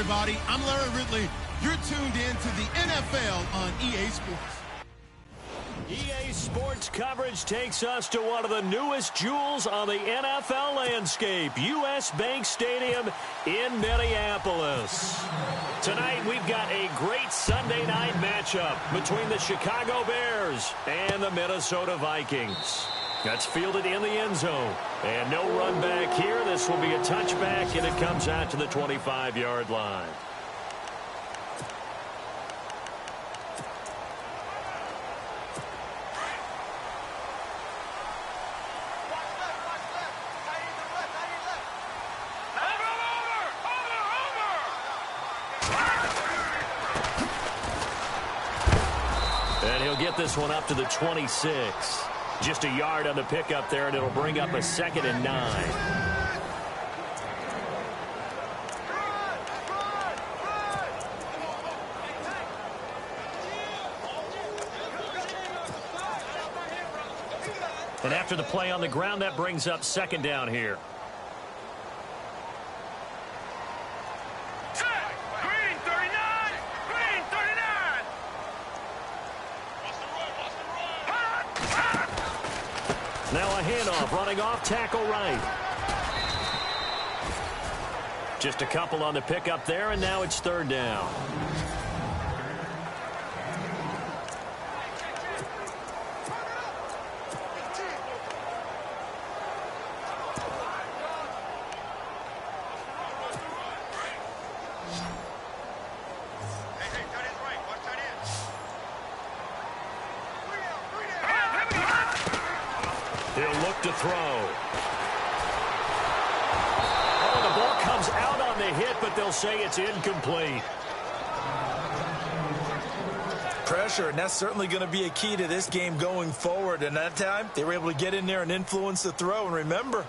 everybody. I'm Larry Ridley. You're tuned in to the NFL on EA Sports. EA Sports coverage takes us to one of the newest jewels on the NFL landscape, US Bank Stadium in Minneapolis. Tonight, we've got a great Sunday night matchup between the Chicago Bears and the Minnesota Vikings. That's fielded in the end zone. And no run back here. This will be a touchback, and it comes out to the 25-yard line. And he'll get this one up to the 26. Just a yard on the pickup there, and it'll bring up a 2nd and 9. And after the play on the ground, that brings up 2nd down here. Now a handoff, running off, tackle right. Just a couple on the pickup there, and now it's 3rd down. He'll look to throw. Oh, the ball comes out on the hit, but they'll say it's incomplete. Pressure, and that's certainly going to be a key to this game going forward. And that time, they were able to get in there and influence the throw. And remember,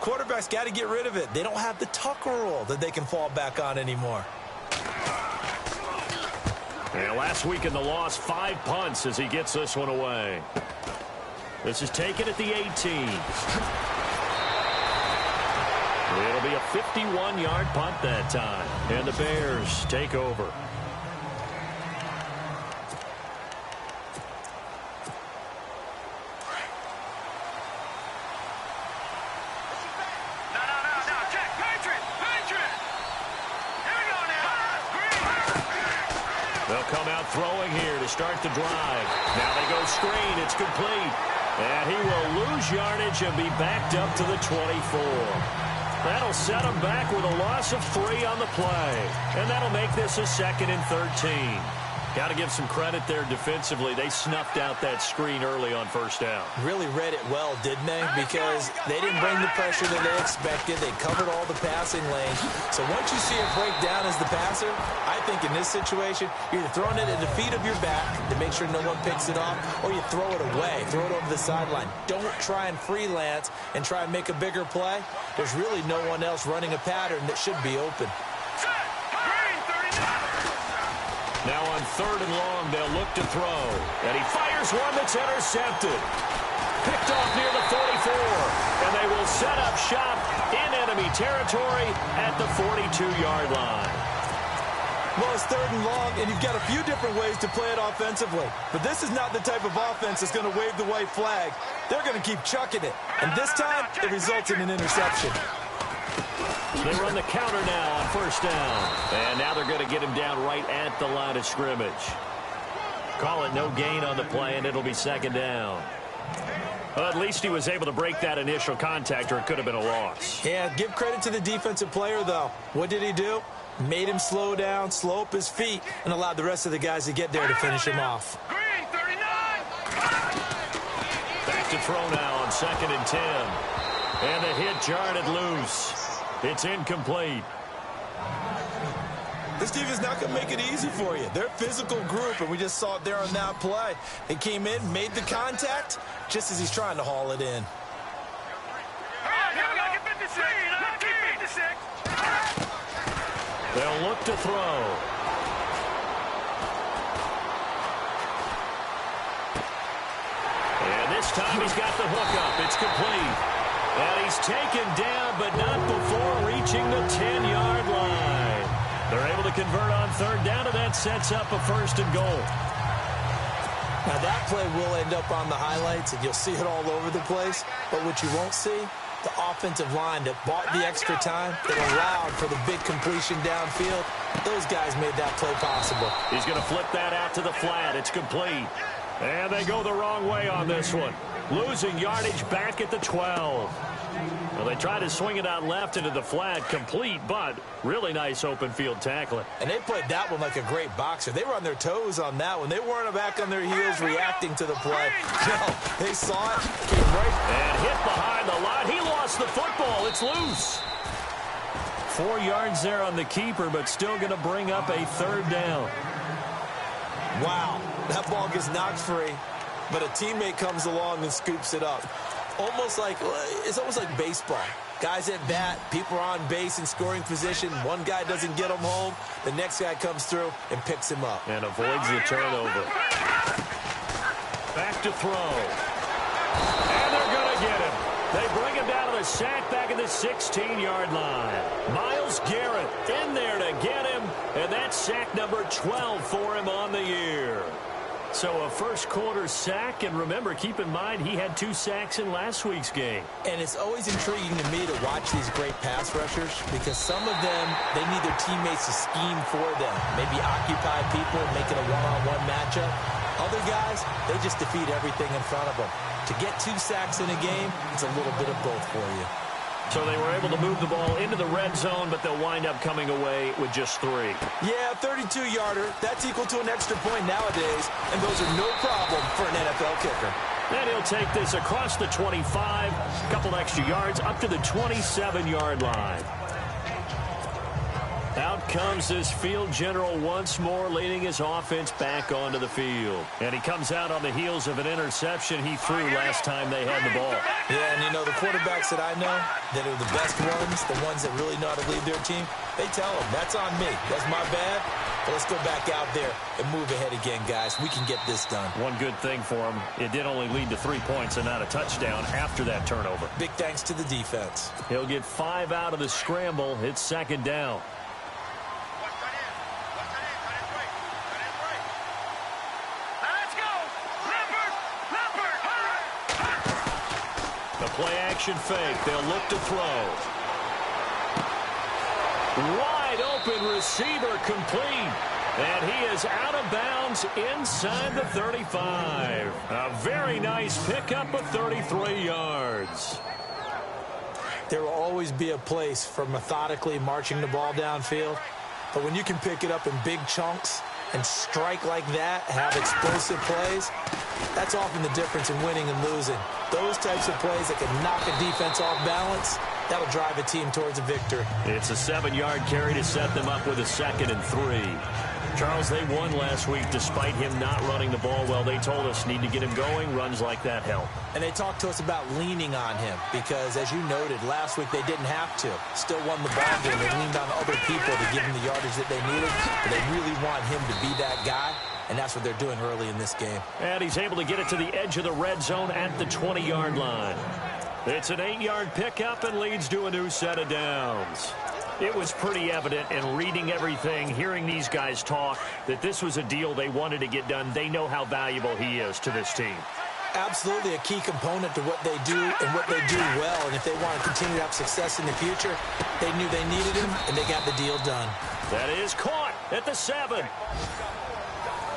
quarterbacks got to get rid of it. They don't have the Tucker rule that they can fall back on anymore. And last week in the loss, 5 punts as he gets this one away. This is taken at the 18. It'll be a 51-yard punt that time. And the Bears take over. They'll come out throwing here to start the drive. Now they go screen. It's complete. And he will lose yardage and be backed up to the 24. That'll set him back with a loss of 3 on the play. And that'll make this a 2nd and 13. Got to give some credit there defensively. They snuffed out that screen early on 1st down. Really read it well, didn't they? Because they didn't bring the pressure that they expected. They covered all the passing lanes. So once you see it break down as the passer, I think in this situation, you're either throwing it at the feet of your back to make sure no one picks it off, or you throw it away, throw it over the sideline. Don't try and freelance and try and make a bigger play. There's really no one else running a pattern that should be open. Now on 3rd and long, they'll look to throw. And he fires one that's intercepted. Picked off near the 44. And they will set up shop in enemy territory at the 42-yard line. Well, it's 3rd and long, and you've got a few different ways to play it offensively. But this is not the type of offense that's going to wave the white flag. They're going to keep chucking it. And this time, it results in an interception. They run the counter now on 1st down. And now they're going to get him down right at the line of scrimmage. Call it no gain on the play, and it'll be 2nd down. Well, at least he was able to break that initial contact, or it could have been a loss. Yeah, give credit to the defensive player, though. What did he do? Made him slow down, slow up his feet, and allowed the rest of the guys to get there to finish him off. Back to throw now on 2nd and 10. And the hit jarred it loose. It's incomplete. This team is not going to make it easy for you. They're a physical group, and we just saw it there on that play. They came in, made the contact, just as he's trying to haul it in. They'll look to throw. And this time he's got the hook up. It's complete. And he's taken down, but not before reaching the 10-yard line. They're able to convert on third down, and that sets up a first and goal. Now, that play will end up on the highlights, and you'll see it all over the place. But what you won't see, the offensive line that bought the extra time, that allowed for the big completion downfield, those guys made that play possible. He's going to flip that out to the flat. It's complete. And they go the wrong way on this one. Losing yardage back at the 12. Well, they try to swing it out left into the flat, complete, but really nice open field tackling. And they played that one like a great boxer. They were on their toes on that one. They weren't back on their heels reacting to the play. No, they saw it, came right. And hit behind the line. He lost the football. It's loose. 4 yards there on the keeper, but still going to bring up a third down. Wow, that ball gets knocked free, but a teammate comes along and scoops it up. It's almost like baseball. Guys at bat, people are on base in scoring position. One guy doesn't get him home. The next guy comes through and picks him up. And avoids the turnover. Back to throw. And they're going to get him. They bring him down to the sack back at the 16-yard line. Myles Garrett in there to get him. And that's sack number 12 for him on the year. So a first quarter sack, and remember, keep in mind, he had 2 sacks in last week's game. And it's always intriguing to me to watch these great pass rushers because some of them, they need their teammates to scheme for them. Maybe occupy people, make it a one-on-one matchup. Other guys, they just defeat everything in front of them. To get 2 sacks in a game, it's a little bit of both for you. So they were able to move the ball into the red zone, but they'll wind up coming away with just 3. Yeah, 32-yarder. That's equal to an extra point nowadays, and those are no problem for an NFL kicker. And he'll take this across the 25, a couple extra yards, up to the 27-yard line. Out comes this field general once more, leading his offense back onto the field. And he comes out on the heels of an interception he threw last time they had the ball. Yeah, and you know, the quarterbacks that I know that are the best ones, the ones that really know how to lead their team, they tell them, that's on me. That's my bad. But let's go back out there and move ahead again, guys. We can get this done. One good thing for him, it did only lead to 3 points and not a touchdown after that turnover. Big thanks to the defense. He'll get 5 out of the scramble. It's second down. Play-action fake. They'll look to throw. Wide open receiver complete. And he is out of bounds inside the 35. A very nice pickup of 33 yards. There will always be a place for methodically marching the ball downfield. But when you can pick it up in big chunks and strike like that, have explosive plays, that's often the difference in winning and losing. Those types of plays that can knock a defense off balance, that'll drive a team towards a victory. It's a 7-yard carry to set them up with a 2nd and 3. Charles, they won last week despite him not running the ball well. They told us need to get him going. Runs like that help. And they talked to us about leaning on him because, as you noted, last week they didn't have to. Still won the ball game. They leaned on other people to give him the yardage that they needed. But they really want him to be that guy. And that's what they're doing early in this game. And he's able to get it to the edge of the red zone at the 20-yard line. It's an 8-yard pickup and leads to a new set of downs. It was pretty evident in reading everything, hearing these guys talk, that this was a deal they wanted to get done. They know how valuable he is to this team. Absolutely a key component to what they do and what they do well. And if they want to continue to have success in the future, they knew they needed him, and they got the deal done. That is caught at the 7.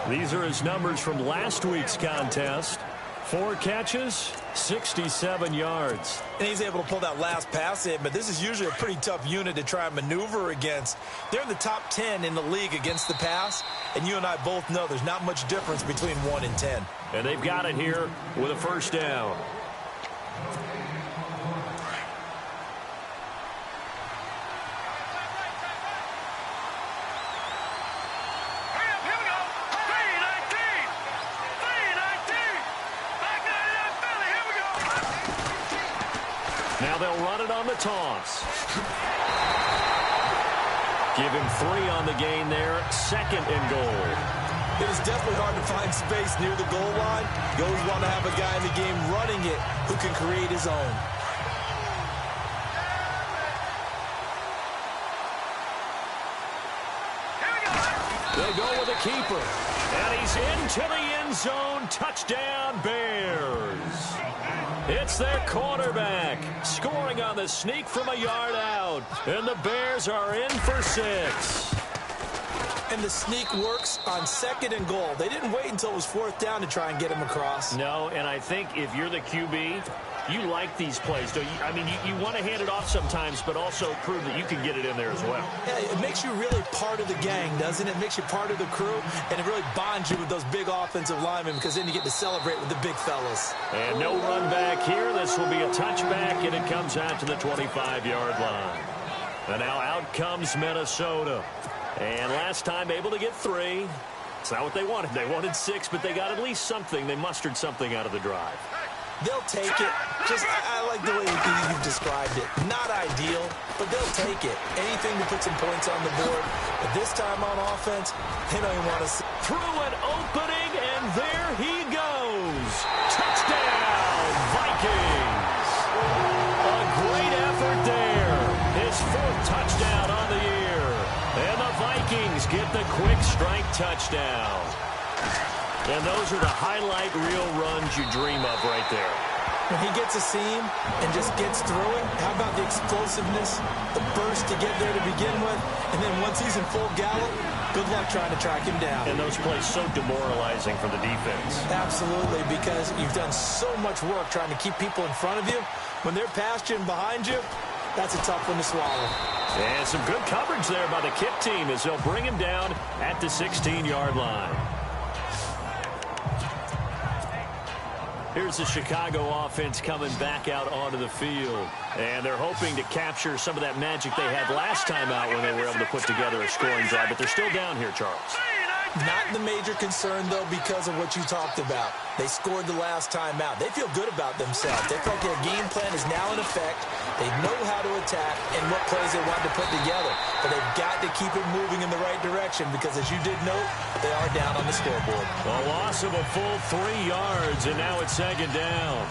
These are his numbers from last week's contest. 4 catches, 67 yards. And he's able to pull that last pass in, but this is usually a pretty tough unit to try and maneuver against. They're in the top 10 in the league against the pass, and you and I both know there's not much difference between 1 and 10. And they've got it here with a first down. Now they'll run it on the toss. Give him 3 on the gain there. 2nd and goal. It is definitely hard to find space near the goal line. You always want to have a guy in the game running it who can create his own. They'll go with the keeper. And he's into the end zone. Touchdown, Bears. It's their quarterback scoring on the sneak from a yard out. And the Bears are in for 6. And the sneak works on 2nd and goal. They didn't wait until it was 4th down to try and get him across. No, and I think if you're the QB, you like these plays, don't you? I mean, you want to hand it off sometimes, but also prove that you can get it in there as well. Yeah, it makes you really part of the gang, doesn't it? It makes you part of the crew, and it really bonds you with those big offensive linemen because then you get to celebrate with the big fellas. And no run back here. This will be a touchback, and it comes out to the 25-yard line. And now out comes Minnesota. And last time able to get 3. It's not what they wanted. They wanted 6, but they got at least something. They mustered something out of the drive. They'll take it. I like the way you've described it. Not ideal, but they'll take it. Anything to put some points on the board. But this time on offense, they don't even want to see. Through an opening, and there he goes. Touchdown, Vikings. A great effort there. His 4th touchdown on the year. And the Vikings get the quick strike touchdown. And those are the highlight reel runs you dream of right there. When he gets a seam and just gets through it, how about the explosiveness, the burst to get there to begin with, and then once he's in full gallop, good luck trying to track him down. And those plays so demoralizing for the defense. Absolutely, because you've done so much work trying to keep people in front of you. When they're past you and behind you, that's a tough one to swallow. And some good coverage there by the kick team as they'll bring him down at the 16-yard line. Here's the Chicago offense coming back out onto the field. And they're hoping to capture some of that magic they had last time out when they were able to put together a scoring drive. But they're still down here, Charles. Not the major concern, though, because of what you talked about. They scored the last time out. They feel good about themselves. They feel like their game plan is now in effect. They know how to attack and what plays they want to put together. But they've got to keep it moving in the right direction because, as you did note, they are down on the scoreboard. A loss of a full 3 yards, and now it's 2nd down.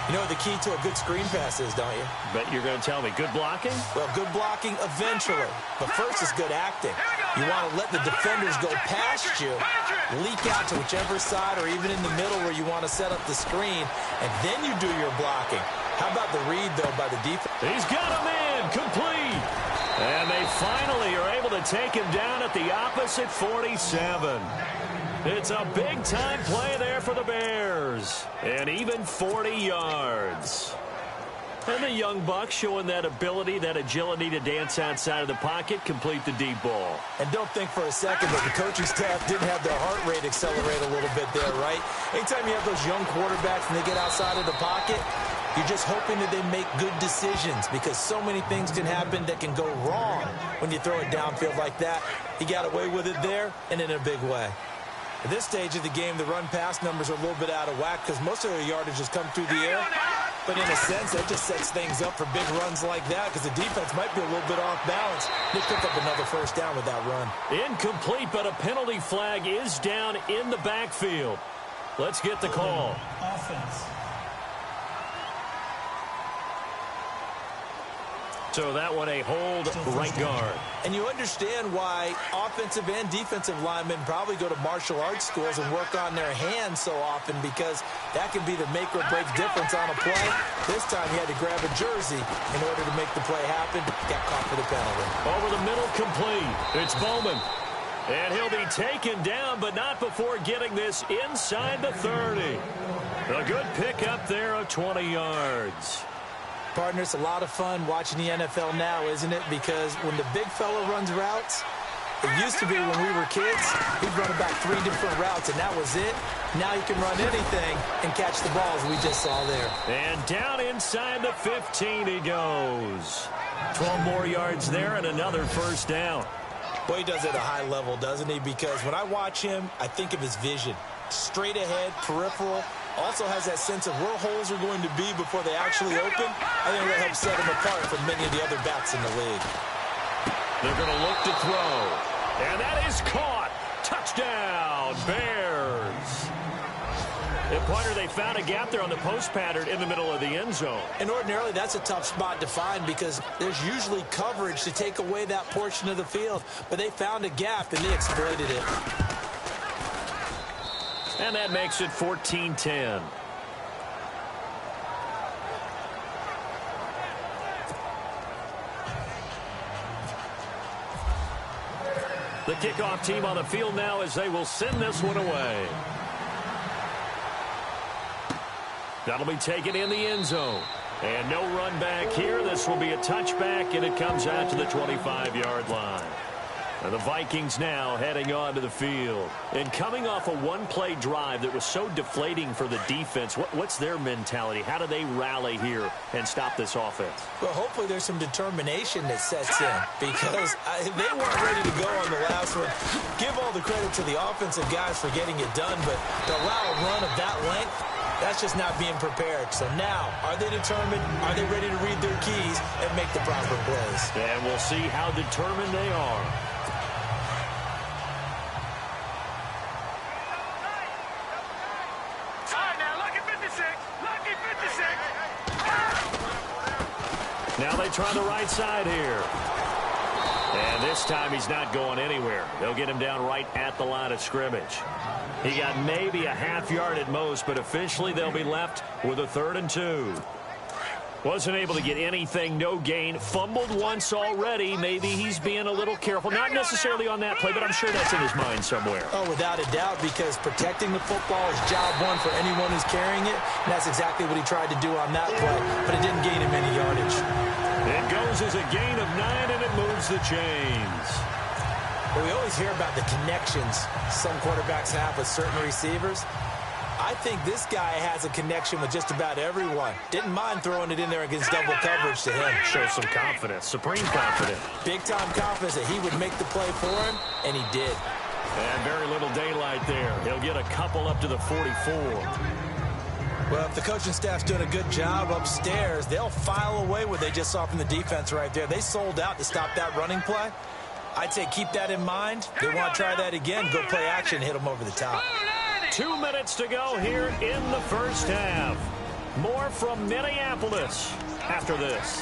You know what the key to a good screen pass is, don't you? Bet you're going to tell me. Good blocking? Well, good blocking eventually. But first is good acting. You want to let the defenders go past you, leak out to whichever side or even in the middle where you want to set up the screen, and then you do your blocking. How about the read, though, by the defense? He's got him in. Complete. And they finally are able to take him down at the opposite 47. It's a big-time play there for the Bears. And even 40 yards. And the young buck showing that ability, that agility to dance outside of the pocket, complete the deep ball. And don't think for a second that the coaching staff didn't have their heart rate accelerate a little bit there, right? Anytime you have those young quarterbacks and they get outside of the pocket, you're just hoping that they make good decisions because so many things can happen that can go wrong when you throw it downfield like that. He got away with it there and in a big way. At this stage of the game, the run-pass numbers are a little bit out of whack because most of their yardage has come through the air. But in a sense, that just sets things up for big runs like that because the defense might be a little bit off balance. They pick up another 1st down with that run. Incomplete, but a penalty flag is down in the backfield. Let's get the call. Offense. So that one a hold right guard. And you understand why offensive and defensive linemen probably go to martial arts schools and work on their hands so often because that can be the make or break difference on a play. This time he had to grab a jersey in order to make the play happen. Got caught for the penalty. Over the middle, complete. It's Bowman. And he'll be taken down, but not before getting this inside the 30. A good pickup there of 20 yards. Partner, it's a lot of fun watching the NFL now, isn't it? Because when the big fella runs routes, it used to be when we were kids, he'd run about 3 different routes, and that was it. Now he can run anything and catch the balls we just saw there. And down inside the 15 he goes. 12 more yards there and another 1st down. Boy, he does it at a high level, doesn't he? Because when I watch him, I think of his vision. Straight ahead, peripheral. Also has that sense of where holes are going to be before they actually open. I think that helps set him apart from many of the other backs in the league. They're going to look to throw. And that is caught. Touchdown, Bears. And Pointer, they found a gap there on the post pattern in the middle of the end zone. And ordinarily, that's a tough spot to find because there's usually coverage to take away that portion of the field. But they found a gap, and they exploited it. And that makes it 14-10. The kickoff team on the field now as they will send this one away. That'll be taken in the end zone. And no run back here. This will be a touchback, and it comes out to the 25-yard line. And the Vikings now heading onto the field. And coming off a one-play drive that was so deflating for the defense, what's their mentality? How do they rally here and stop this offense? Well, hopefully there's some determination that sets in because they weren't ready to go on the last one. Give all the credit to the offensive guys for getting it done, but to allow a run of that length, that's just not being prepared. So now, are they determined? Are they ready to read their keys and make the proper plays? And we'll see how determined they are. Now they try the right side here. And this time he's not going anywhere. They'll get him down right at the line of scrimmage. He got maybe a half yard at most, but officially they'll be left with a 3rd and 2. Wasn't able to get anything, no gain. Fumbled once already. Maybe he's being a little careful. Not necessarily on that play, but I'm sure that's in his mind somewhere. Oh, without a doubt, because protecting the football is job one for anyone who's carrying it. And that's exactly what he tried to do on that play, but it didn't gain him any yardage. It goes as a gain of 9, and it moves the chains. Well, we always hear about the connections some quarterbacks have with certain receivers. I think this guy has a connection with just about everyone. Didn't mind throwing it in there against double coverage to him. Shows some confidence, supreme confidence. Big-time confidence that he would make the play for him, and he did. And very little daylight there. He'll get a couple up to the 44. Well, if the coaching staff's doing a good job upstairs, they'll file away what they just saw from the defense right there. They sold out to stop that running play. I'd say keep that in mind. They want to try that again, go play action, hit them over the top. 2 minutes to go here in the first half. More from Minneapolis after this.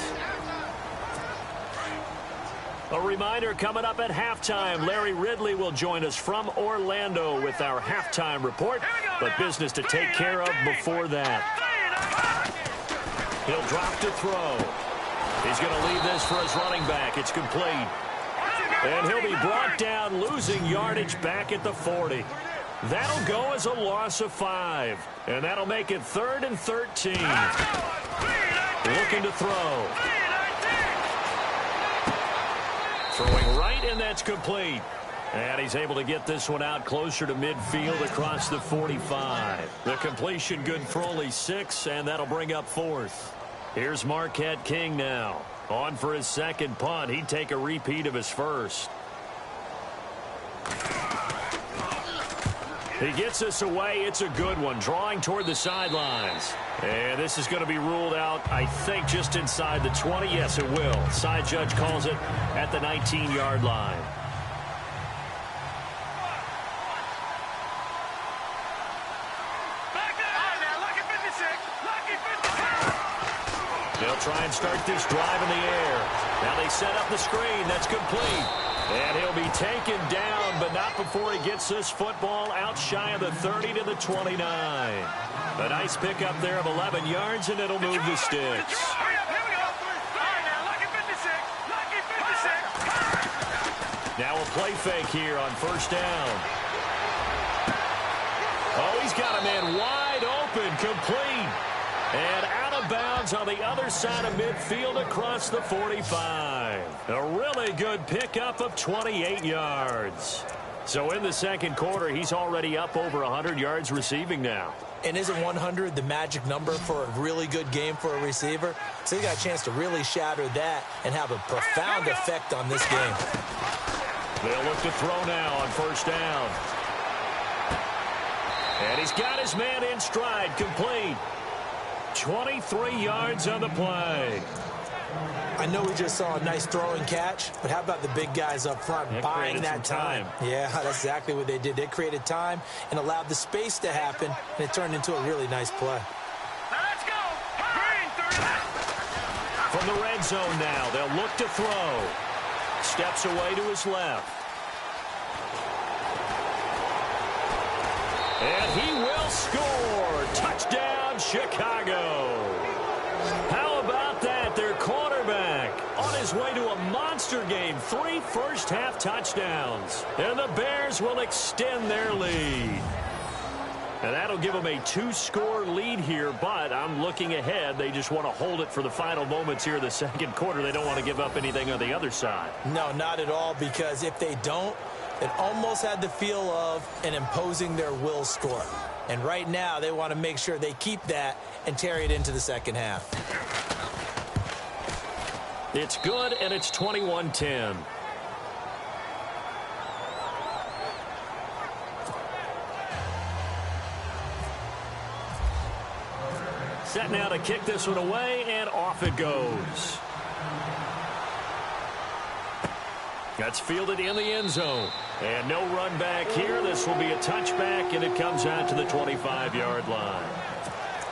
A reminder coming up at halftime. Larry Ridley will join us from Orlando with our halftime report, but business to take care of before that. He'll drop to throw. He's going to leave this for his running back. It's complete. And he'll be brought down, losing yardage back at the 40. That'll go as a loss of 5. And that'll make it 3rd and 13. Looking to throw. Throwing right, and that's complete. And he's able to get this one out closer to midfield across the 45. The completion good for only 6, and that'll bring up 4th. Here's Marquette King now. On for his second punt. He'd take a repeat of his first. He gets us away. It's a good one. Drawing toward the sidelines. And this is going to be ruled out, I think, just inside the 20. Yes, it will. Side judge calls it at the 19-yard line. They'll try and start this drive in the air. Now they set up the screen. That's complete. And he'll be taken down, but not before he gets this football out shy of the 30 to the 29. A nice pickup there of 11 yards, and it'll move the sticks. Now a play fake here on first down. Oh, he's got a man wide open, complete. And out of bounds on the other side of midfield across the 45. A really good pickup of 28 yards. So in the second quarter, he's already up over 100 yards receiving now. And isn't 100 the magic number for a really good game for a receiver? So he got a chance to really shatter that and have a profound effect on this game. They'll look to throw now on first down. And he's got his man in stride, complete. 23 yards on the play. I know we just saw a nice throw and catch, but how about the big guys up front buying that time? Yeah, that's exactly what they did. They created time and allowed the space to happen, and it turned into a really nice play. Let's go! From the red zone now, they'll look to throw. Steps away to his left. And he will score. Touchdown, Chicago. How about that? Their quarterback on his way to a monster game. 3 first-half touchdowns. And the Bears will extend their lead. And that'll give them a 2-score lead here, but I'm looking ahead. They just want to hold it for the final moments here in the second quarter. They don't want to give up anything on the other side. No, not at all, because if they don't, it almost had the feel of an imposing their will score. And right now, they want to make sure they keep that and carry it into the second half. It's good, and it's 21-10. Set now to kick this one away, and off it goes. That's fielded in the end zone. And no run back here. This will be a touchback, and it comes out to the 25-yard line.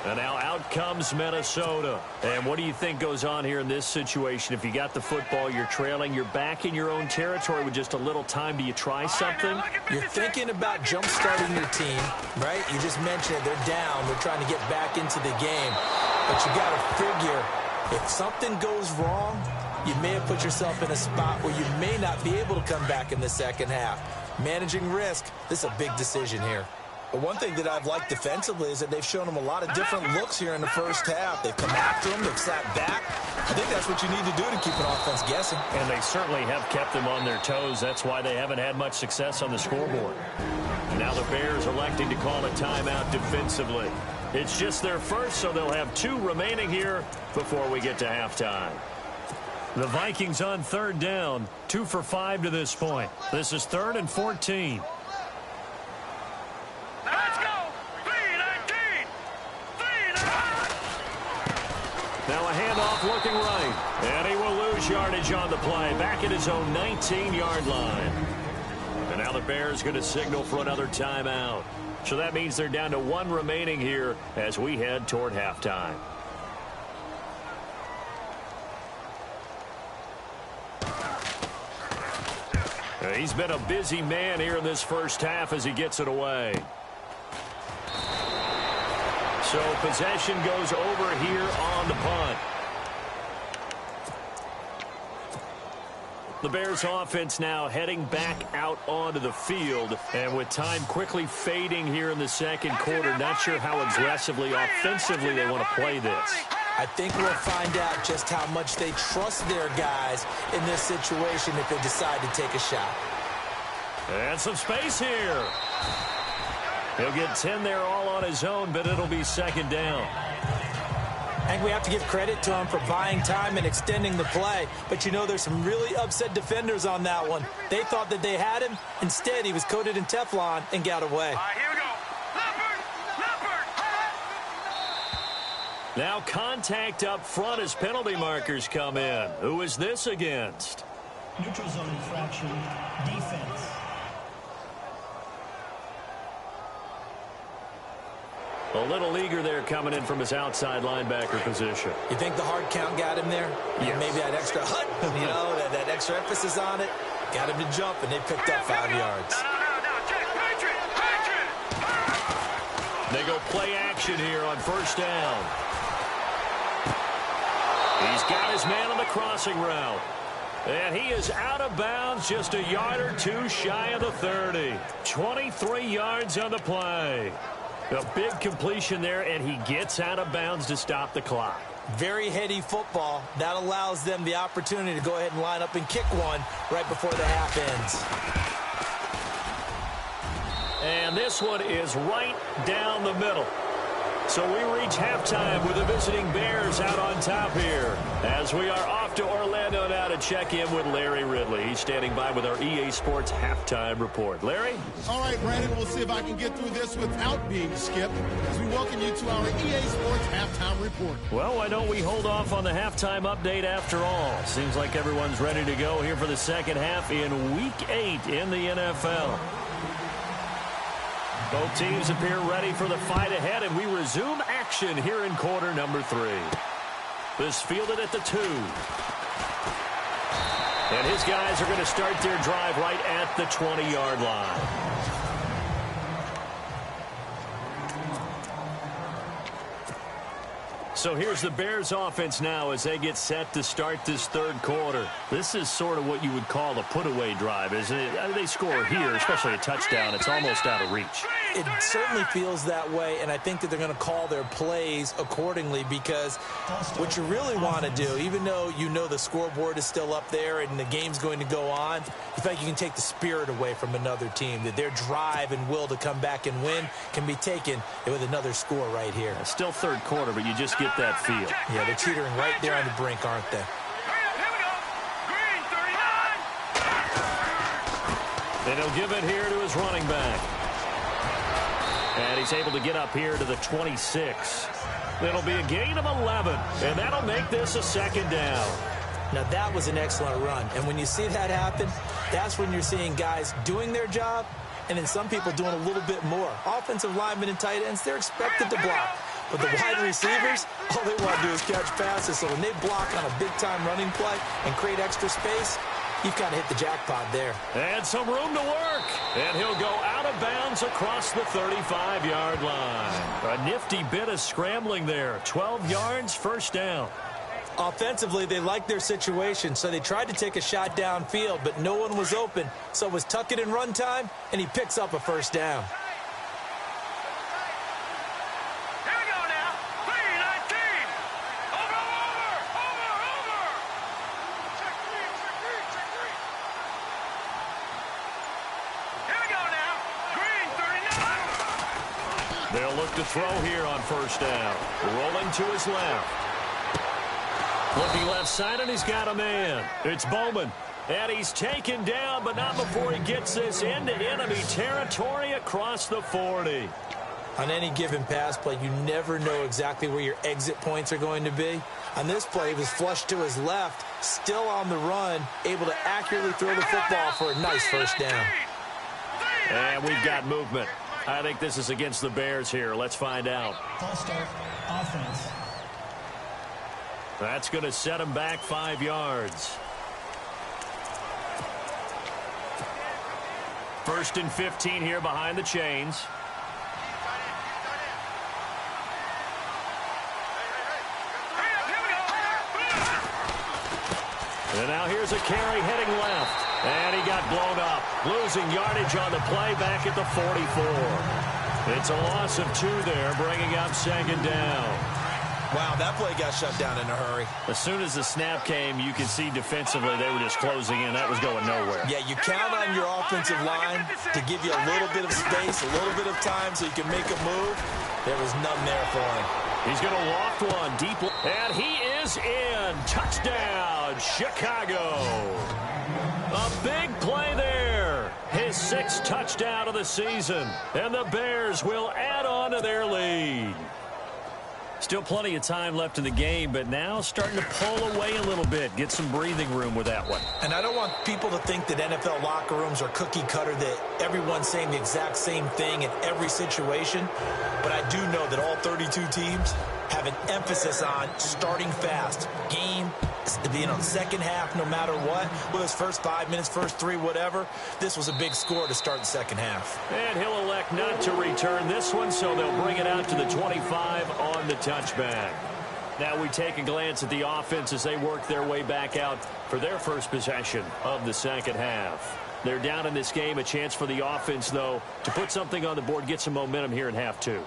And now out comes Minnesota. And what do you think goes on here in this situation? If you got the football, you're trailing, you're back in your own territory with just a little time. Do you try something? You're thinking about jump-starting your team, right? You just mentioned it. They're down. They're trying to get back into the game. But you got to figure, if something goes wrong, you may have put yourself in a spot where you may not be able to come back in the second half. Managing risk, this is a big decision here. But one thing that I've liked defensively is that they've shown them a lot of different looks here in the first half. They've come after them. They've sat back. I think that's what you need to do to keep an offense guessing. And they certainly have kept them on their toes. That's why they haven't had much success on the scoreboard. Now the Bears electing to call a timeout defensively. It's just their first, so they'll have 2 remaining here before we get to halftime. The Vikings on third down, 2 for 5 to this point. This is 3rd and 14. Let's go! 3-19! 3-19! Now a handoff looking right. And he will lose yardage on the play. Back at his own 19-yard line. And now the Bears going to signal for another timeout. So that means they're down to 1 remaining here as we head toward halftime. He's been a busy man here in this first half as he gets it away. So possession goes over here on the punt. The Bears offense now heading back out onto the field. And with time quickly fading here in the second quarter, not sure how aggressively, offensively they want to play this. I think we'll find out just how much they trust their guys in this situation if they decide to take a shot. And some space here. He'll get 10 there all on his own, but it'll be second down. I think we have to give credit to him for buying time and extending the play. But, you know, there's some really upset defenders on that one. They thought that they had him. Instead, he was coated in Teflon and got away. All right, here we go. Now contact up front as penalty markers come in. Who is this against? Neutral zone infraction, defense. A little eager there coming in from his outside linebacker position. You think the hard count got him there? Yes. Maybe that extra hut, you know, that extra emphasis on it. Got him to jump, and they picked up 5 yards. No, check, Patriot. They go play action here on first down. He's got his man on the crossing route. And he is out of bounds just a yard or 2 shy of the 30. 23 yards on the play. A big completion there, and he gets out of bounds to stop the clock. Very heady football. That allows them the opportunity to go ahead and line up and kick one right before the half ends. And this one is right down the middle. So we reach halftime with the visiting Bears out on top here as we are off to Orlando. Time though now to check in with Larry Ridley. He's standing by with our EA Sports halftime report. Larry? All right, Brandon, we'll see if I can get through this without being skipped as we welcome you to our EA Sports halftime report. Well, why don't we hold off on the halftime update after all? Seems like everyone's ready to go here for the second half in Week 8 in the NFL. Both teams appear ready for the fight ahead, and we resume action here in quarter number 3. This fielded at the 2. And his guys are going to start their drive right at the 20-yard line. So here's the Bears offense now as they get set to start this third quarter. This is sort of what you would call a put-away drive, isn't it? They score here, especially a touchdown. It's almost out of reach. It certainly feels that way, and I think that they're going to call their plays accordingly because what you really want to do, even though you know the scoreboard is still up there and the game's going to go on, you feel like you can take the spirit away from another team, that their drive and will to come back and win can be taken with another score right here. It's still third quarter, but you just get that feel. Yeah, they're teetering right there on the brink, aren't they? And he'll give it here to his running back. And he's able to get up here to the 26. It'll be a gain of 11, and that'll make this a second down. Now, that was an excellent run. And when you see that happen, that's when you're seeing guys doing their job and then some people doing a little bit more. Offensive linemen and tight ends, they're expected to block. But the wide receivers, all they want to do is catch passes. So when they block on a big-time running play and create extra space, you've kind of hit the jackpot there. And some room to work. And he'll go out of bounds across the 35-yard line. A nifty bit of scrambling there. 12 yards, first down. Offensively, they liked their situation, so they tried to take a shot downfield, but no one was open. So it was tuck it in run time, and he picks up a first down. They'll look to throw here on first down. Rolling to his left. Looking left side, and he's got a man. It's Bowman. And he's taken down, but not before he gets this into enemy territory across the 40. On any given pass play, you never know exactly where your exit points are going to be. On this play, he was flushed to his left, still on the run, able to accurately throw the football for a nice first down. And we've got movement. I think this is against the Bears here. Let's find out. False start, offense. That's going to set him back 5 yards. First and 15 here behind the chains. And now here's a carry heading left. And he got blown up. Losing yardage on the play back at the 44. It's a loss of 2 there, bringing up second down. Wow, that play got shut down in a hurry. As soon as the snap came, you could see defensively they were just closing in. That was going nowhere. Yeah, you count on your offensive line to give you a little bit of space, a little bit of time so you can make a move. There was none there for him. He's going to loft one deep. And he is in. Touchdown, Chicago. A big play there. His 6th touchdown of the season. And the Bears will add on to their lead. Still plenty of time left in the game, but now starting to pull away a little bit. Get some breathing room with that one. And I don't want people to think that NFL locker rooms are cookie cutter, that everyone's saying the exact same thing in every situation. But I do know that all 32 teams have an emphasis on starting fast. Game, second half, no matter what. Whether it's first 5 minutes, first 3, whatever. This was a big score to start the second half. And he'll elect not to return this one, so they'll bring it out to the 25 on the touchback. Now we take a glance at the offense as they work their way back out for their first possession of the second half. They're down in this game. A chance for the offense, though, to put something on the board, get some momentum here in half 2.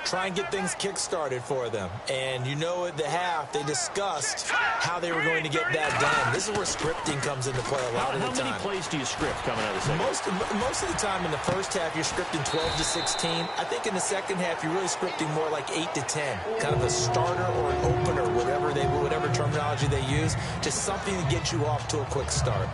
try and get things kick-started for them. And you know at the half, they discussed how they were going to get that done. This is where scripting comes into play a lot of the time. How many plays do you script coming out of the second? Most of the time in the first half, you're scripting 12 to 16. I think in the second half, you're really scripting more like 8 to 10. Kind of a starter or an opener, whatever terminology they use, just something to get you off to a quick start.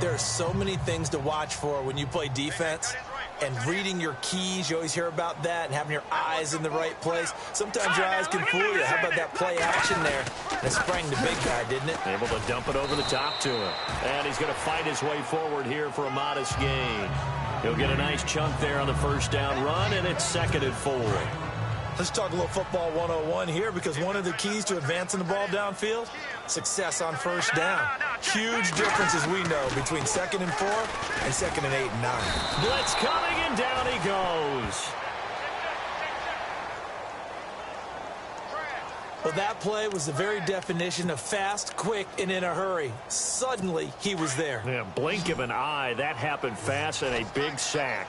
There are so many things to watch for when you play defense. And reading your keys, you always hear about that, and having your eyes in the right place. Sometimes your eyes can fool you. How about that play action there? And it sprang the big guy, didn't it? Able to dump it over the top to him. And he's going to fight his way forward here for a modest gain. He'll get a nice chunk there on the first down run, and it's 2nd and 4. Let's talk a little football 101 here, because one of the keys to advancing the ball downfield, success on first down. Huge difference, as we know, between 2nd and 4 and 2nd and 8 and 9. Blitz coming, and down he goes. Well, that play was the very definition of fast, quick, and in a hurry. Suddenly, he was there. Yeah, blink of an eye. That happened fast, and a big sack.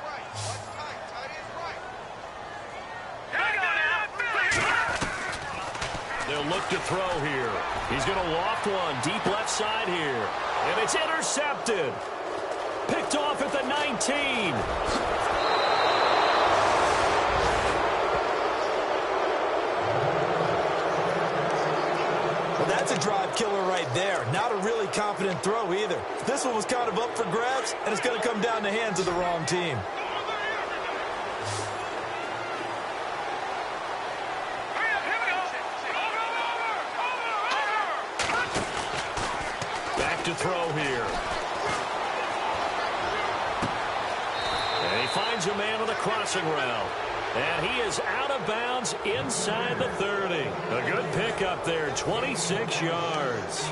They'll look to throw here. He's going to loft one deep left side here. And it's intercepted. Picked off at the 19. Well, that's a drive killer right there. Not a really confident throw either. This one was kind of up for grabs, and it's going to come down the hands of the wrong team. To throw here. And he finds a man on the crossing route. And he is out of bounds inside the 30. A good pickup there, 26 yards.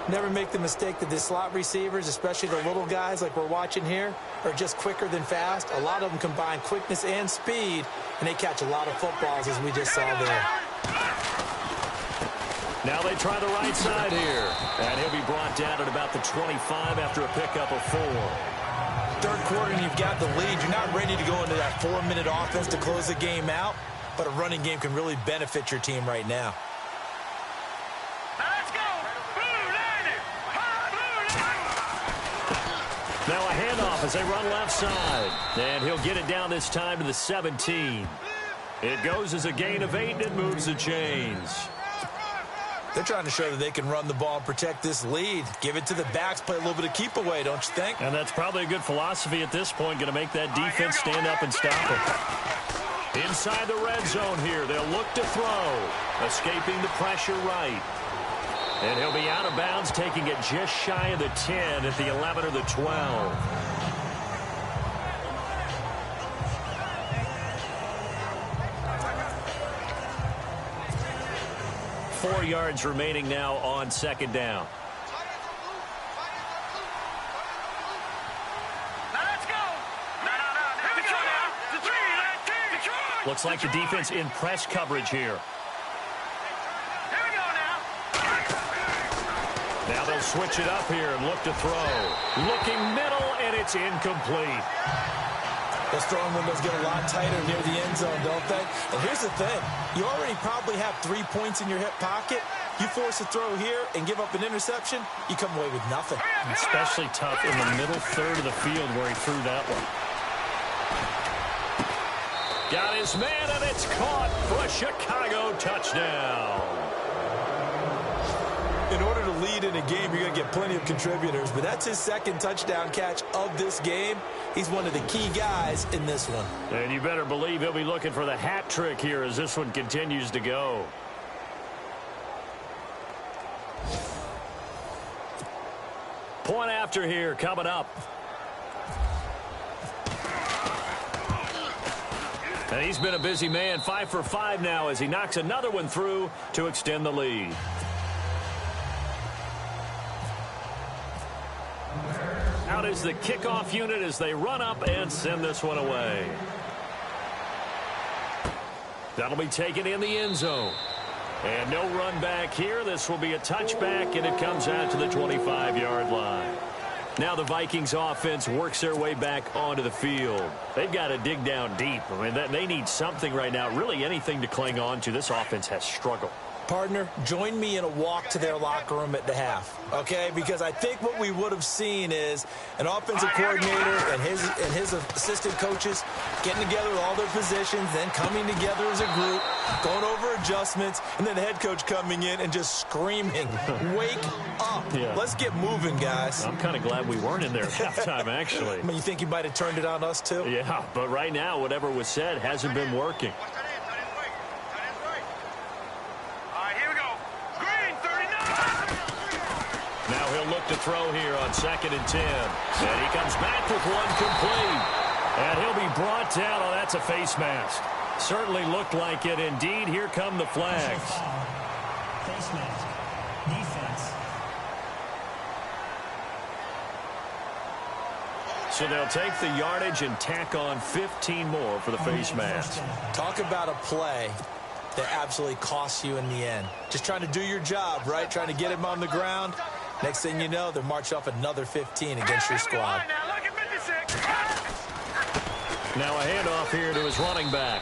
Never make the mistake that the slot receivers, especially the little guys like we're watching here, are just quicker than fast. A lot of them combine quickness and speed, and they catch a lot of footballs, as we just saw there. Now they try the right side here. And he'll be brought down at about the 25 after a pickup of 4. Third quarter, and you've got the lead. You're not ready to go into that 4-minute offense to close the game out, but a running game can really benefit your team right now. Let's go! Blue Lightning! Now a handoff as they run left side. And he'll get it down this time to the 17. It goes as a gain of 8, and it moves the chains. They're trying to show that they can run the ball and protect this lead. Give it to the backs, play a little bit of keep away, don't you think? And that's probably a good philosophy at this point, going to make that defense stand up and stop it. Inside the red zone here, they'll look to throw. Escaping the pressure right. And he'll be out of bounds, taking it just shy of the 10 at the 11 or the 12. 4 yards remaining now on 2nd down. Let's go! Here we go now! The 3-19! Looks like the defense in press coverage here. Here we go now! Now they'll switch it up here and look to throw. Looking middle, and it's incomplete. Those throwing windows get a lot tighter near the end zone, don't they? And here's the thing. You already probably have 3 points in your hip pocket. You force a throw here and give up an interception, you come away with nothing. Especially tough in the middle third of the field where he threw that one. Got his man, and it's caught for a Chicago touchdown. In order to lead in a game, you're going to get plenty of contributors, but that's his 2nd touchdown catch of this game. He's one of the key guys in this one. And you better believe he'll be looking for the hat trick here as this one continues to go. Point after here coming up. And he's been a busy man, 5 for 5 now as he knocks another one through to extend the lead. Out is the kickoff unit as they run up and send this one away. That'll be taken in the end zone. And no run back here. This will be a touchback, and it comes out to the 25-yard line. Now the Vikings offense works their way back onto the field. They've got to dig down deep. I mean, they need something right now, really anything to cling on to. This offense has struggled. Partner, join me in a walk to their locker room at the half, okay? Because I think what we would have seen is an offensive coordinator and his assistant coaches getting together with all their positions, then coming together as a group, going over adjustments, and then the head coach coming in and just screaming, wake up. Yeah. Let's get moving, guys. I'm kind of glad we weren't in there at halftime, actually. I mean, you think he might have turned it on us, too? Yeah, but right now, whatever was said hasn't been working. Now he'll look to throw here on 2nd and 10. And he comes back with one complete. And he'll be brought down. Oh, that's a face mask. Certainly looked like it. Indeed, here come the flags. Face mask. Defense. So they'll take the yardage and tack on 15 more for the face mask. Talk about a play that absolutely costs you in the end. Just trying to do your job, right? Trying to get him on the ground. Next thing you know, they're marching off another 15 against your squad. Now a handoff here to his running back.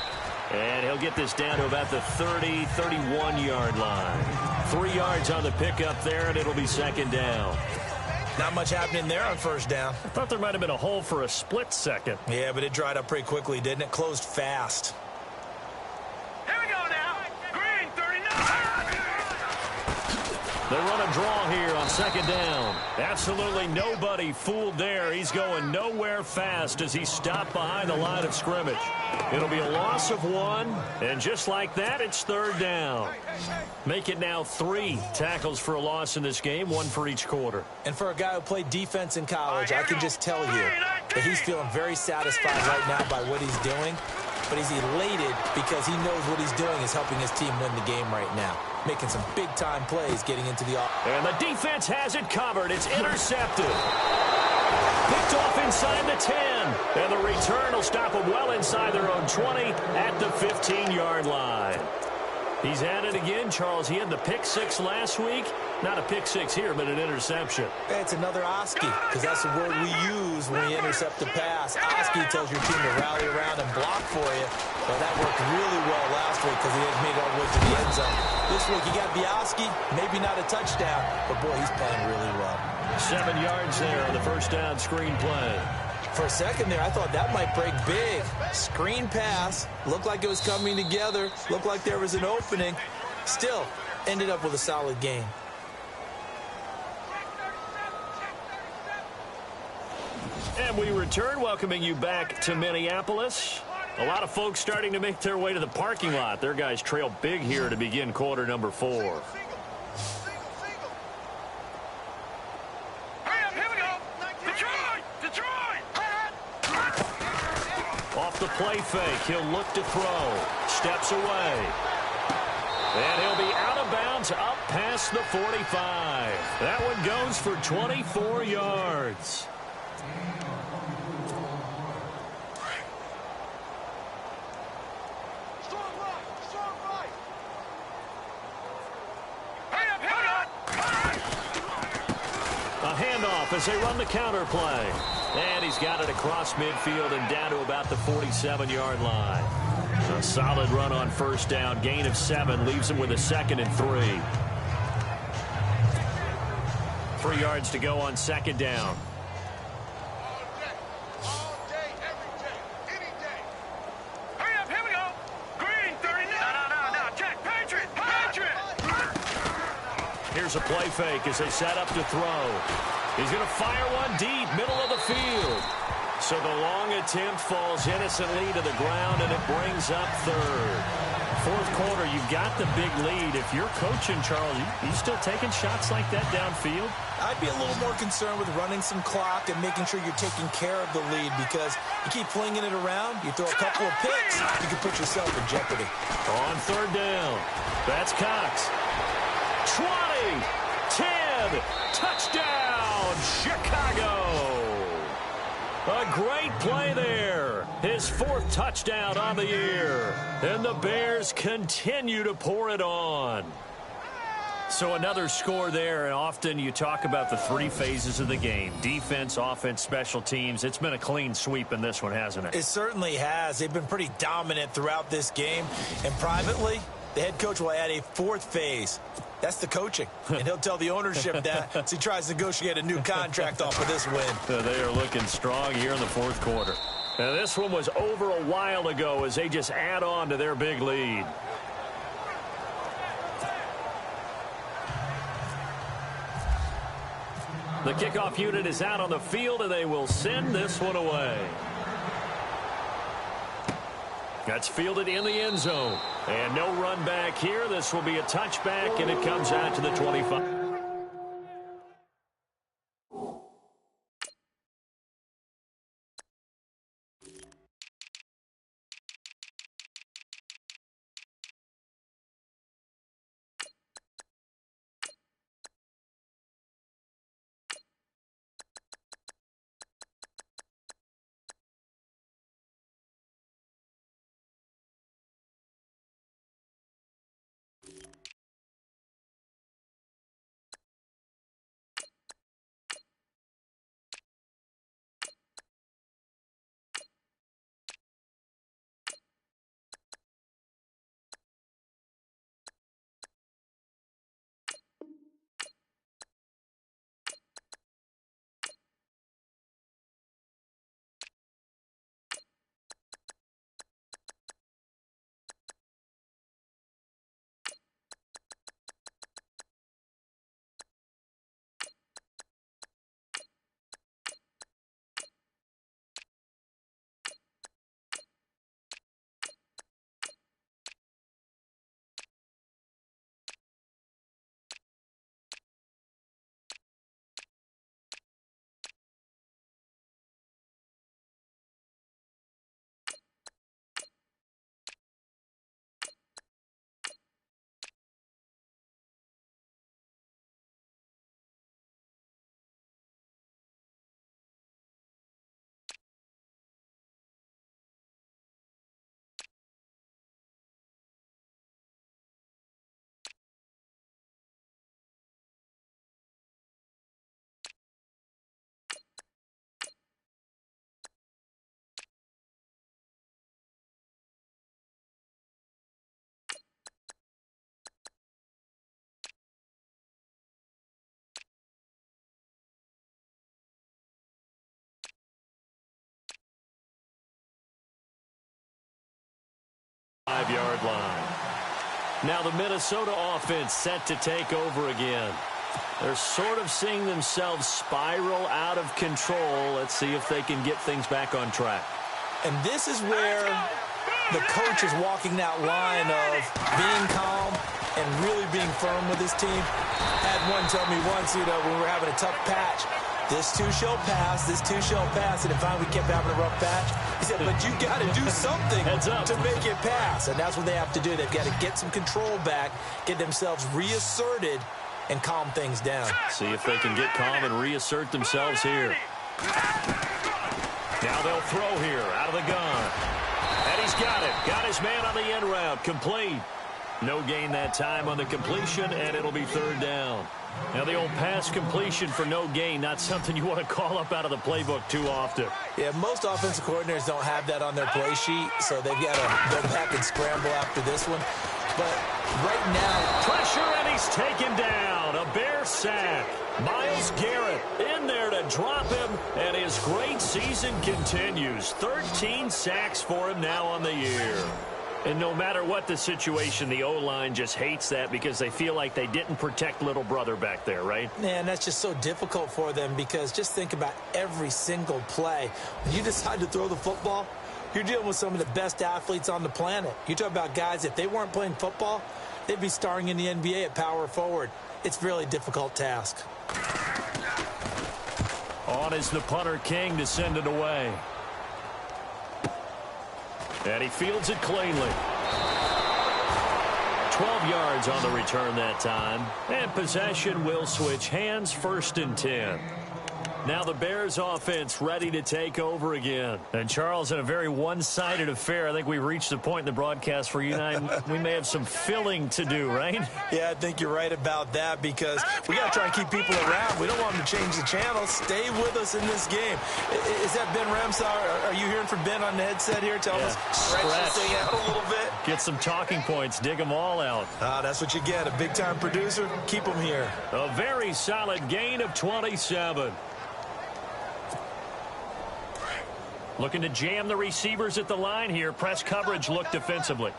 And he'll get this down to about the 30, 31-yard line. 3 yards on the pickup there, and it'll be 2nd down. Not much happening there on 1st down. I thought there might have been a hole for a split second. Yeah, but it dried up pretty quickly, didn't it? Closed fast. They run a draw here on 2nd down. Absolutely nobody fooled there. He's going nowhere fast as he's stopped behind the line of scrimmage. It'll be a loss of 1, and just like that, it's 3rd down. Make it now 3 tackles for a loss in this game, 1 for each quarter. And for a guy who played defense in college, I can just tell you that he's feeling very satisfied right now by what he's doing. But he's elated because he knows what he's doing is helping his team win the game right now. Making some big-time plays getting into the offense. And the defense has it covered. It's intercepted. Picked off inside the 10. And the return will stop them well inside their own 20 at the 15-yard line. He's at it again, Charles. He had the pick 6 last week. Not a pick 6 here, but an interception. Hey, it's another Oski, because that's the word we use when we intercept a pass. Oski tells your team to rally around and block for you. But that worked really well last week because he didn't make it all the way to the end zone. This week, you got Oski, maybe not a touchdown, but boy, he's playing really well. 7 yards there on the 1st down screen play. For a second there, I thought that might break big. Screen pass. Looked like it was coming together. Looked like there was an opening. Still, ended up with a solid game. And we return, welcoming you back to Minneapolis. A lot of folks starting to make their way to the parking lot. Their guys trail big here to begin quarter number 4. Off the play fake, he'll look to throw. Steps away. And he'll be out of bounds up past the 45. That one goes for 24 yards. A handoff as they run the counter play. And he's got it across midfield and down to about the 47-yard line. A solid run on 1st down. Gain of 7 leaves him with a 2nd and 3. 3 yards to go on 2nd down. Here's a play fake as they set up to throw. He's going to fire one deep, middle of the field. So the long attempt falls innocently to the ground, and it brings up 3rd. 4th quarter, you've got the big lead. If you're coaching, Charles, you still taking shots like that downfield? I'd be a little more concerned with running some clock and making sure you're taking care of the lead, because you keep flinging it around, you throw a couple of picks, you can put yourself in jeopardy. On 3rd down, that's Cox. 20, 10, touchdown, Chicago. A great play there. His 4th touchdown on the year. And the Bears continue to pour it on. So another score there, and often you talk about the three phases of the game. Defense, offense, special teams. It's been a clean sweep in this one, hasn't it? It certainly has. They've been pretty dominant throughout this game. And privately, the head coach will add a fourth phase. That's the coaching. And he'll tell the ownership that as he tries to negotiate a new contract off of this win. They are looking strong here in the fourth quarter. Now, this one was over a while ago as they just add on to their big lead. The kickoff unit is out on the field, and they will send this one away. That's fielded in the end zone. And no run back here. This will be a touchback, and it comes out to the 25. Five-yard line. Now the Minnesota offense set to take over again. They're sort of seeing themselves spiral out of control. Let's see if they can get things back on track. And this is where the coach is walking that line of being calm and really being firm with his team. Had one tell me once, when we were having a tough patch, this too shall pass, this too shall pass. And if we kept having a rough patch, he said, but you got to do something to make it pass. And that's what they have to do. They've got to get some control back, get themselves reasserted, and calm things down. See if they can get calm and reassert themselves here. Now they'll throw here out of the gun. And he's got it. Got his man on the end route. Complete. No gain that time on the completion, and it'll be third down. Now, the old pass completion for no gain, not something you want to call up out of the playbook too often. Yeah, most offensive coordinators don't have that on their play sheet, so they've got to go back and scramble after this one. But right now, pressure, and he's taken down. A Bear sack. Myles Garrett in there to drop him, and his great season continues. 13 sacks for him now on the year. And no matter what the situation, the O-line just hates that because they feel like they didn't protect little brother back there, right? Man, that's just so difficult for them because just think about every single play. When you decide to throw the football, you're dealing with some of the best athletes on the planet. You talk about guys, if they weren't playing football, they'd be starring in the NBA at power forward. It's a really difficult task. On is the punter King to send it away. And he fields it cleanly. 12 yards on the return that time. And possession will switch hands, 1st and 10. Now the Bears offense ready to take over again. And Charles, in a very one-sided affair, I think we reached the point in the broadcast where you and I, we may have some filling to do, right? Yeah, I think you're right about that because we got to try and keep people around. We don't want them to change the channel. Stay with us in this game. Is that Ben Ramsar? Are you hearing from Ben on the headset here? Tell us, stretch this thing out a little bit. Get some talking points. Dig them all out. That's what you get. A big-time producer. Keep them here. A very solid gain of 27. Looking to jam the receivers at the line here. Press coverage look defensively.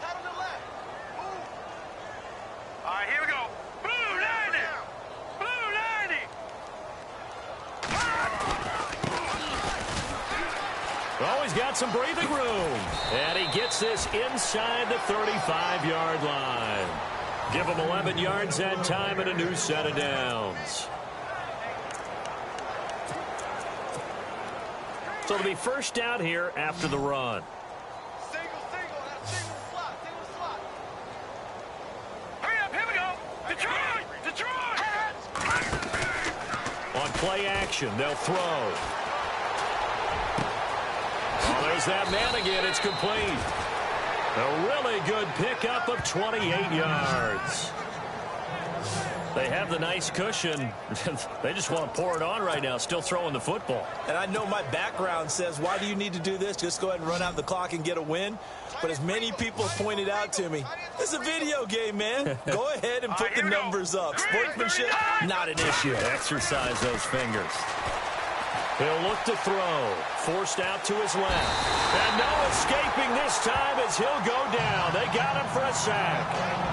All right, here we go. Blue 90. Blue 90. Oh, he's got some breathing room. And he gets this inside the 35-yard line. Give him 11 yards that time and a new set of downs. So it'll be first down here after the run. Single, slot. Hurry up, here we go. Detroit. On play action, they'll throw. Oh, there's that man again. It's complete. A really good pickup of 28 yards. They have the nice cushion. They just want to pour it on right now, still throwing the football. And I know my background says, why do you need to do this? Just go ahead and run out the clock and get a win. But as many people pointed out to me, it's a video game, man. Go ahead and put the numbers up. Sportsmanship, not an issue. Exercise those fingers. He'll look to throw. Forced out to his left. And no escaping this time as he'll go down. They got him for a sack.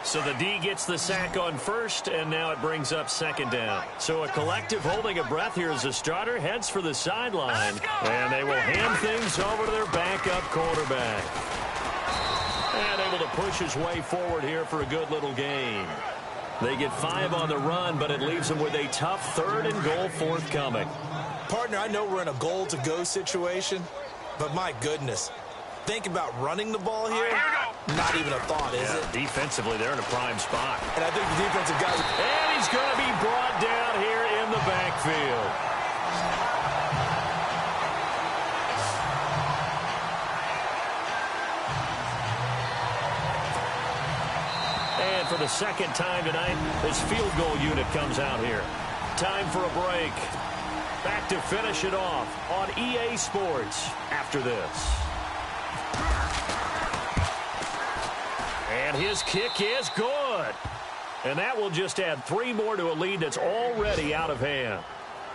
So the D gets the sack on first, and now it brings up second down. So a collective holding a breath here as the starter heads for the sideline. And they will hand things over to their backup quarterback. And able to push his way forward here for a good little gain. They get 5 on the run, but it leaves them with a tough 3rd and goal forthcoming. Partner, I know we're in a goal-to-go situation, but my goodness. Think about running the ball here. Not even a thought, is it? Defensively, they're in a prime spot. And I think the defensive guys... And he's going to be brought down here in the backfield. And for the second time tonight, this field goal unit comes out here. Time for a break. Back to finish it off on EA Sports after this. And his kick is good. And that will just add 3 more to a lead that's already out of hand.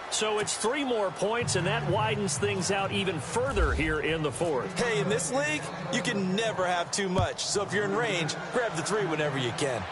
So it's 3 more points, and that widens things out even further here in the 4th. Hey, in this league, you can never have too much. So if you're in range, grab the 3 whenever you can.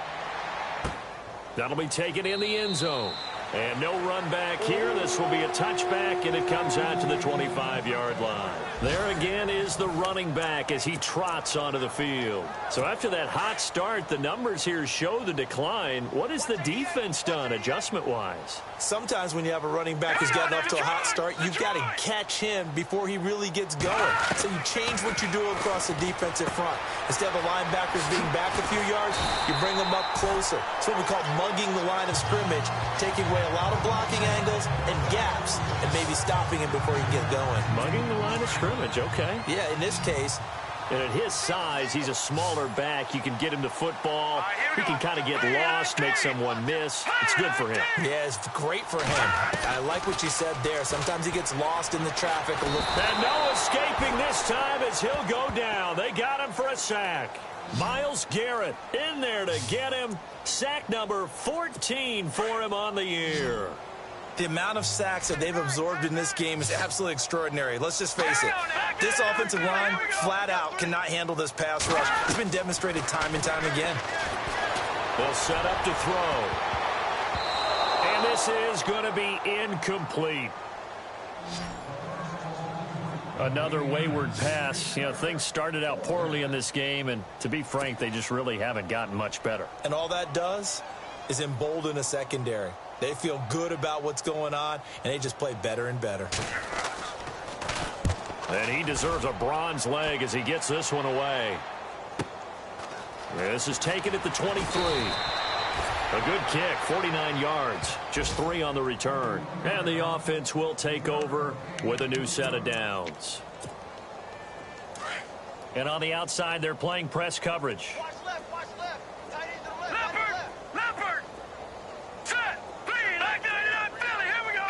That'll be taken in the end zone. And no run back here. This will be a touchback, and it comes out to the 25-yard line. There again is the running back as he trots onto the field. So after that hot start, the numbers here show the decline. What has the defense done adjustment-wise? Sometimes when you have a running back who's gotten off to a hot start, you've got to catch him before he really gets going. So you change what you do across the defensive front. Instead of the linebackers being back a few yards, you bring them up closer. It's what we call mugging the line of scrimmage, taking away a lot of blocking angles and gaps and maybe stopping him before he can get going. Mugging the line of scrimmage, okay. Yeah, in this case. And at his size, he's a smaller back. You can get him to football. He can kind of get lost, make someone miss. It's good for him. Yeah, it's great for him. I like what you said there. Sometimes he gets lost in the traffic a little. And no escaping this time as he'll go down. They got him for a sack. Myles Garrett in there to get him. Sack number 14 for him on the year. The amount of sacks that they've absorbed in this game is absolutely extraordinary. Let's just face it. This offensive line, flat out, cannot handle this pass rush. It's been demonstrated time and time again. They'll set up to throw. And this is going to be incomplete. Another wayward pass. You know, things started out poorly in this game, and to be frank, they just really haven't gotten much better. And all that does is embolden a secondary. They feel good about what's going on, and they just play better and better. And he deserves a bronze leg as he gets this one away. This is taken at the 23. A good kick, 49 yards, just 3 on the return. And the offense will take over with a new set of downs. And on the outside, they're playing press coverage. Watch left, watch left. Tight end to the left. Leopard! Set! 3, like 99 Philly, here we go!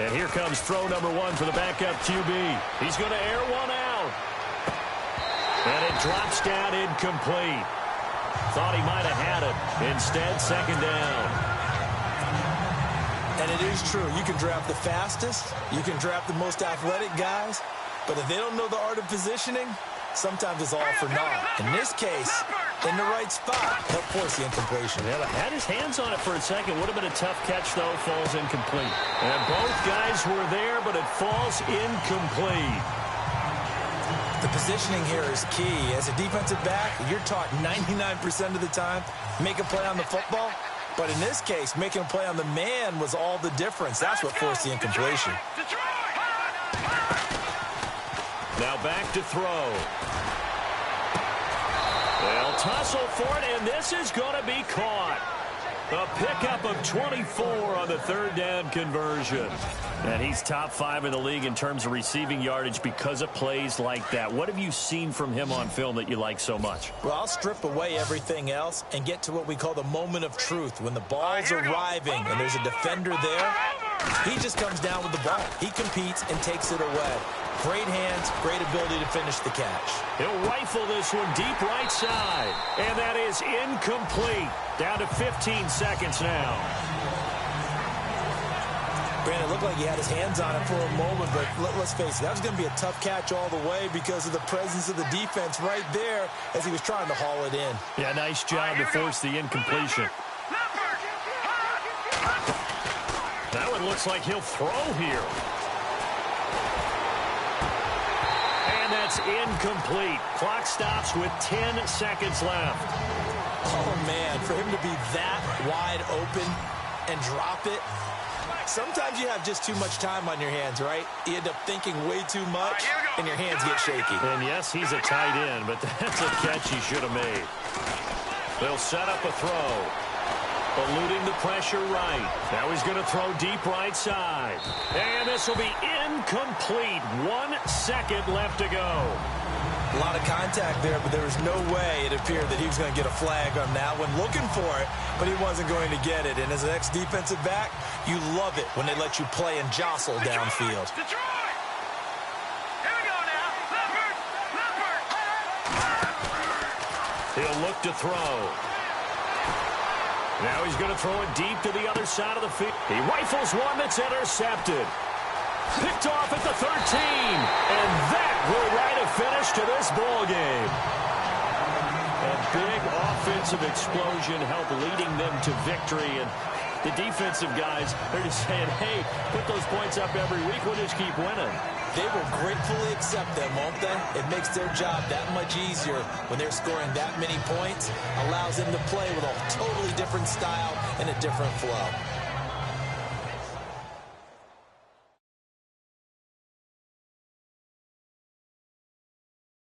And here comes throw number 1 for the backup QB. He's going to air one out. And it drops down incomplete. Thought he might have had it. Instead, second down. And it is true. You can draft the fastest. You can draft the most athletic guys. But if they don't know the art of positioning, sometimes it's all for naught. In this case, in the right spot, they'll force the incompletion. Yeah, had his hands on it for a second. Would have been a tough catch, though. Falls incomplete. And both guys were there, but it falls incomplete. The positioning here is key. As a defensive back, you're taught 99% of the time, make a play on the football. But in this case, making a play on the man was all the difference. That's what forced the incompletion. Now back to throw. They'll tussle for it, and this is going to be caught. A pickup of 24 on the third down conversion. And he's top 5 in the league in terms of receiving yardage because of plays like that. What have you seen from him on film that you like so much? Well, I'll strip away everything else and get to what we call the moment of truth. When the ball's arriving and there's a defender there, he just comes down with the ball. He competes and takes it away. Great hands, great ability to finish the catch. He'll rifle this one deep right side. And that is incomplete. Down to 15 seconds now. Brandon, it looked like he had his hands on it for a moment, but let's face it, that was going to be a tough catch all the way because of the presence of the defense right there as he was trying to haul it in. Yeah, nice job to force the incompletion. That one looks like he'll throw here. And that's incomplete. Clock stops with 10 seconds left. Oh, man, for him to be that wide open and drop it. Sometimes you have just too much time on your hands, right? You end up thinking way too much, and your hands get shaky. And yes, he's a tight end, but that's a catch he should have made. They'll set up a throw. Eluding the pressure right. Now he's going to throw deep right side. And this will be incomplete. 1 second left to go. A lot of contact there, but there was no way it appeared that he was going to get a flag on that one. Looking for it, but he wasn't going to get it. And as an ex-defensive back, you love it when they let you play and jostle downfield. Detroit! Here we go now. Leopard! He'll look to throw. Now he's going to throw it deep to the other side of the field. He rifles one that's intercepted. Picked off at the 13. And that will write a finish to this ball game. A big offensive explosion helped leading them to victory. And the defensive guys, they're just saying, hey, put those points up every week. We'll just keep winning. They will gratefully accept them, won't they? It makes their job that much easier when they're scoring that many points. Allows them to play with a totally different style and a different flow.